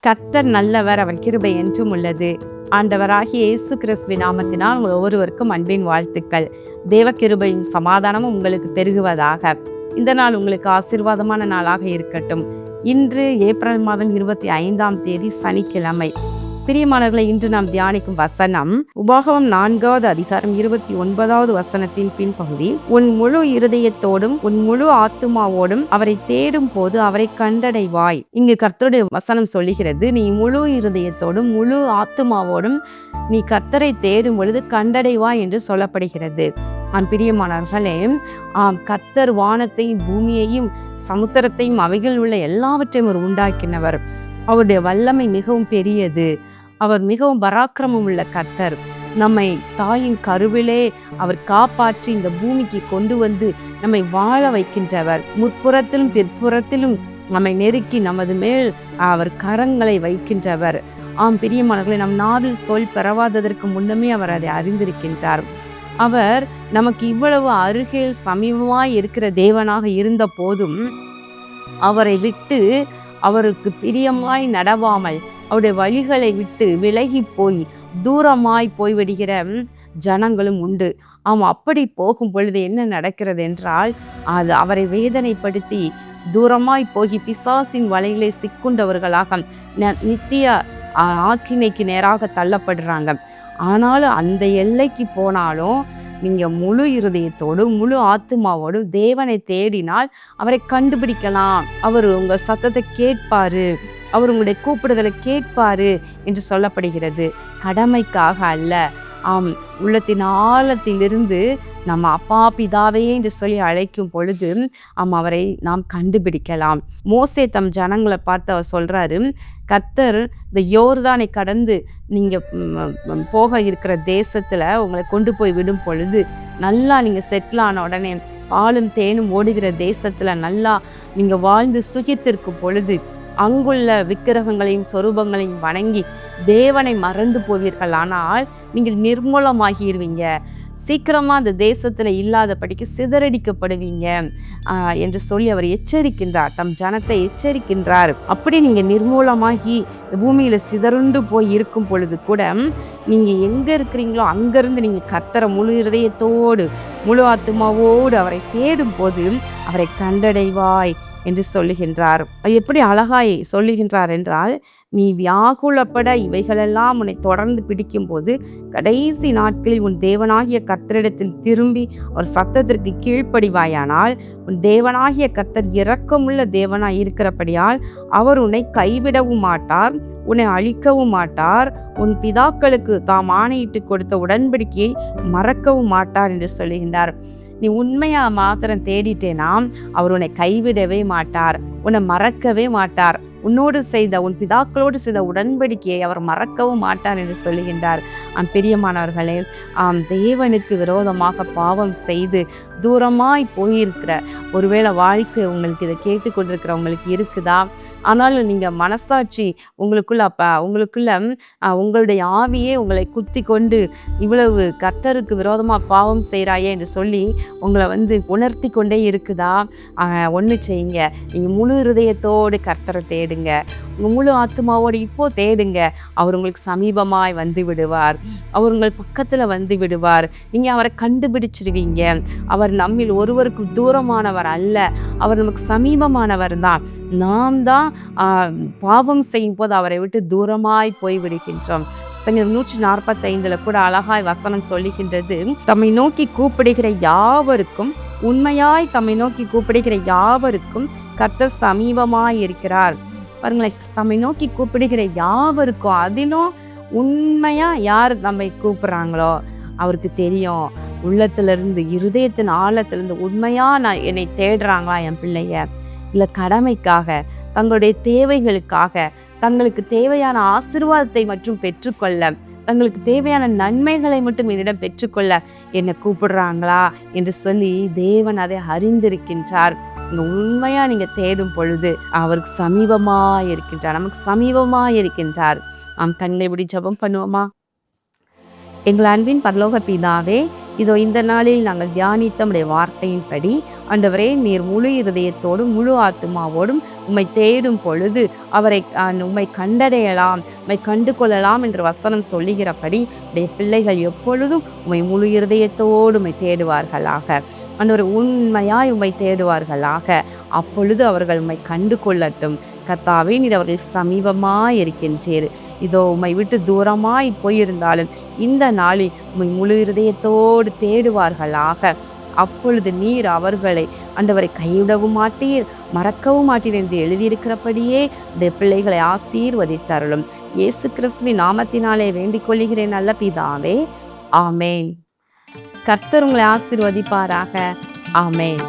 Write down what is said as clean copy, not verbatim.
கர்த்தர் நல்லவர், அவர் கிருபை என்றும் உள்ளது. ஆண்டவராகிய இயேசு கிறிஸ்துவின் நாமத்தினால் உங்கள் ஒவ்வொருவருக்கும் அன்பின் வாழ்த்துக்கள். தேவ கிருபையும் சமாதானமும் உங்களுக்கு பெருகுவதாக. இந்த நாள் உங்களுக்கு ஆசீர்வாதமான நாளாக இருக்கட்டும். இன்று ஏப்ரல் மாதம் 25ஆம் தேதி சனிக்கிழமை. பிரியமானவர்களை, இன்று நாம் தியானிக்கும் வசனம் உபாகமம் 4வது அதிகாரம் 29வது வசனத்தின் பின்பகுதி. உன் முழு இருதயத்தோடும் உன் முழு ஆத்துமாவோடும் அவரை தேடும் போது அவரை கண்டடைவாய். இங்கு கர்த்தருடைய வசனம் சொல்லுகிறது, நீ முழு இருதயத்தோடும் முழு ஆத்துமாவோடும் நீ கர்த்தரை தேடும் பொழுது கண்டடைவாய் என்று சொல்லப்படுகிறது. பிரியமானவர்களே, கர்த்தர் வானத்தையும் பூமியையும் சமுத்திரத்தையும் அவைகள் உள்ள எல்லாவற்றையும் அவர் உண்டாக்கினவர். அவருடைய வல்லமை மிகவும் பெரியது. அவர் மிகவும் பராக்கிரமம் உள்ள கர்த்தர். நம்மை தாயின் கருவிலே அவர் காப்பாற்றி இந்த பூமிக்கு கொண்டு வந்து நம்மை வாழ வைக்கின்றவர். முற்புறத்திலும் பிற்புறத்திலும் நம்மை நெருக்கி நமது மேல் அவர் கரங்களை வைக்கின்றவர். பிரியமானவர்களை, நம் நாவில் சொல் பெறவாததற்கு முன்னமே அவர் அதை அறிந்திருக்கின்றார். அவர் நமக்கு இவ்வளவு அருகில் சமீபமாய் இருக்கிற தேவனாக இருந்த போதும் அவரை விட்டு அவருக்கு பிரியமாய் நடவாமல் அவருடைய வழிகளை விட்டு விலகி போய் தூரமாய் போய்விடுகிற ஜனங்களும் உண்டு. அப்படி போகும் பொழுது என்ன நடக்கிறது என்றால், அது அவரை வேதனைப்படுத்தி தூரமாய் போகி பிசாசின் வலைகளை சிக்குண்டவர்களாக நித்திய ஆக்கினைக்கு நேராக தள்ளப்படுறாங்க. ஆனாலும் அந்த எல்லைக்கு போனாலும் நீங்கள் முழு இருதயத்தோடும் முழு ஆத்துமாவோடும் தேவனை தேடினால் அவரை கண்டுபிடிக்கலாம். அவர் உங்கள் சத்தத்தை கேட்பாரு, அவர் உங்களுடைய கூப்பிடுதலை கேட்பாரு என்று சொல்லப்படுகிறது. கடமைக்காக அல்ல, உள்ளத்தின் ஆழத்திலிருந்து நம்ம அப்பா பிதாவே என்று சொல்லி அழைக்கும் பொழுது அவரை நாம் கண்டுபிடிக்கலாம். மோசே தம் ஜனங்களை பார்த்து அவர் சொல்றாரு, கர்த்தர் இந்த யோர்தானை கடந்து நீங்க போக இருக்கிற தேசத்துல உங்களை கொண்டு போய் விடும் பொழுது நல்லா நீங்க செட்டில் ஆன உடனே பாலும் தேனும் ஓடுகிற தேசத்துல நல்லா நீங்க வாழ்ந்து சுகித்திருக்கும் பொழுது அங்குள்ள விக்கிரகங்களையும் சொரூபங்களையும் வணங்கி தேவனை மறந்து போவீர்கள். ஆனால் நீங்கள் நிர்மூலமாகிடுவீங்க, சீக்கிரமா அந்த தேசத்துல இல்லாதபடிக்கு சிதறடிக்கப்படுவீங்க என்று சொல்லி அவர் எச்சரிக்கின்றார், தம் ஜனத்தை எச்சரிக்கின்றார். அப்படி நீங்க நிர்மூலமாகி பூமியில சிதறுண்டு போய் இருக்கும் பொழுது கூட நீங்க எங்க இருக்கிறீங்களோ அங்கிருந்து நீங்க கர்த்தரை முழு இருதயத்தோடு முழு ஆத்துமாவோடு அவரை தேடும் போது அவரை கண்டடைவாய் என்று சொல்லுகின்றார். எப்படி அழகாய் சொல்லுகின்றார் என்றால், நீ வியாகுலப்பட இவைகளெல்லாம் உன்னை தொடர்ந்து பிடிக்கும் போது கடைசி நாட்களில் உன் தேவனாகிய கர்த்தரிடத்தில் திரும்பி ஒரு சத்தத்திற்கு கீழ்ப்படிவாயானால் உன் தேவனாகிய கர்த்தர் இரக்கமுள்ள தேவனாய் இருக்கிறபடியால் அவர் உன்னை கைவிடவும் மாட்டார், உன்னை அழிக்கவும் மாட்டார், உன் பிதாக்களுக்கு தாம் ஆணையிட்டு கொடுத்த உடன்படிக்கையை மறக்கவும் மாட்டார் என்று சொல்லுகின்றார். நீ உண்மையா மாத்திரம் தேடிட்டேனா அவர் உன்னை கைவிடவே மாட்டார், உன்னை மறக்கவே மாட்டார். உன்னோடு செய்த உன் பிதாக்களோடு செய்த உடன்படிக்கையை அவர் மறக்கவும் மாட்டார் என்று சொல்லுகின்றார். பிரியமானவர்களே, தேவனுக்கு விரோதமாக பாவம் செய்து தூரமாய் போயிருக்கிற ஒருவேளை வாழ்க்கை உங்களுக்கு இதை கேட்டுக்கொண்டிருக்கிற உங்களுக்கு இருக்குதா? ஆனாலும் நீங்கள் மனசாட்சி உங்களுக்குள்ள உங்களுடைய ஆவியே உங்களை குத்தி கொண்டு இவ்வளவு கர்த்தருக்கு விரோதமாக பாவம் செய்கிறாயே என்று சொல்லி உங்களை உணர்த்தி கொண்டே இருக்குதா? ஒன்று செய்யுங்க, நீங்கள் முழு இருதயத்தோடு கர்த்தரை தேடுங்க, உங்கள் முழு ஆத்துமாவோடு இப்போ தேடுங்க. அவர் உங்களுக்கு சமீபமாய் வந்து விடுவார், அவர் உங்கள் பக்கத்தில் வந்து விடுவார். நீங்கள் அவரை கண்டுபிடிச்சிடுவீங்க. அவர் நம்மில் ஒருவருக்கு தூரமானவர் அல்ல, அவர் நமக்கு சமீபமானவர் தான். நாம் தான் பாவம் செய்யும் போது அவரை விட்டு தூரமாய் போய் விடுகின்றோம். சங்கீதம் 145 கூட அழகாய் வசனம் சொல்லுகின்றது, தம்மை நோக்கி கூப்பிடுகிற யாவருக்கும் உண்மையாய் தம்மை நோக்கி கூப்பிடுகிற யாவருக்கும் கர்த்தர் சமீபமாய் இருக்கிறார். பாருங்களேன், தம்மை நோக்கி கூப்பிடுகிற யாவருக்கும், அதிலும் உண்மையா யார் நம்மை கூப்பிடுறாங்களோ அவருக்கு தெரியும். உள்ளத்திலிருந்து இருதயத்தின் ஆழத்திலிருந்து உண்மையா என்னை தேடுறாங்களா என் பிள்ளைய, இல்லை கடமைக்காக தங்களுடைய தேவைகளுக்காக தங்களுக்கு தேவையான ஆசீர்வாதத்தை மட்டும் பெற்றுக்கொள்ள, தங்களுக்கு தேவையான நன்மைகளை மட்டும் என்னிடம் பெற்றுக்கொள்ள என்னை கூப்பிடுறாங்களா என்று சொல்லி தேவன் அதை அறிந்திருக்கின்றார். உண்மையா நீங்க தேடும் பொழுது அவருக்கு சமீபமா இருக்கின்றார், நமக்கு சமீபமா இருக்கின்றார். கண்களை விடி ஜெபம் பண்ணுவோமா? எங்கள் அன்பின் பரலோக பிதாவே, இதோ இந்த நாளில் நாங்கள் தியானித்த உம்முடைய வார்த்தையின்படி ஆண்டவரே, நீர் முழு இருதயத்தோடும் முழு ஆத்துமாவோடும் உம்மை தேடும் பொழுது அவரை உம்மை கண்டடையலாம், உம்மை கண்டு கொள்ளலாம் என்று வசனம் சொல்லுகிறபடி உடைய பிள்ளைகள் எப்பொழுதும் உம்மை முழு இருதயத்தோடு உம்மை தேடுவார்களாக. ஆண்டவரே, உண்மையாய் உம்மை தேடுவார்களாக. அப்பொழுது அவர்கள் உம்மை கண்டு கொள்ளட்டும். கர்த்தாவே, நீர் அவர்கள் சமீபமாய் இருக்கின்றீர். இதோ உம்மை விட்டு தூரமாய் போயிருந்தாலும் இந்த நாளில் உம்மை முழு இருதயத்தோடு தேடுவார்களாக. அப்பொழுது நீர் அவர்களை ஆண்டவரை கைவிடவும் மாட்டீர், மறக்கவும் மாட்டீர் என்று எழுதியிருக்கிறபடியே இந்த பிள்ளைகளை ஆசீர்வதித்தருளும். இயேசு கிறிஸ்துவின் நாமத்தினாலே வேண்டிக் கொள்கிறேன் நல்ல பிதாவே, ஆமேன். கர்த்தர் உங்களை ஆசீர்வதிப்பாராக. ஆமேன்.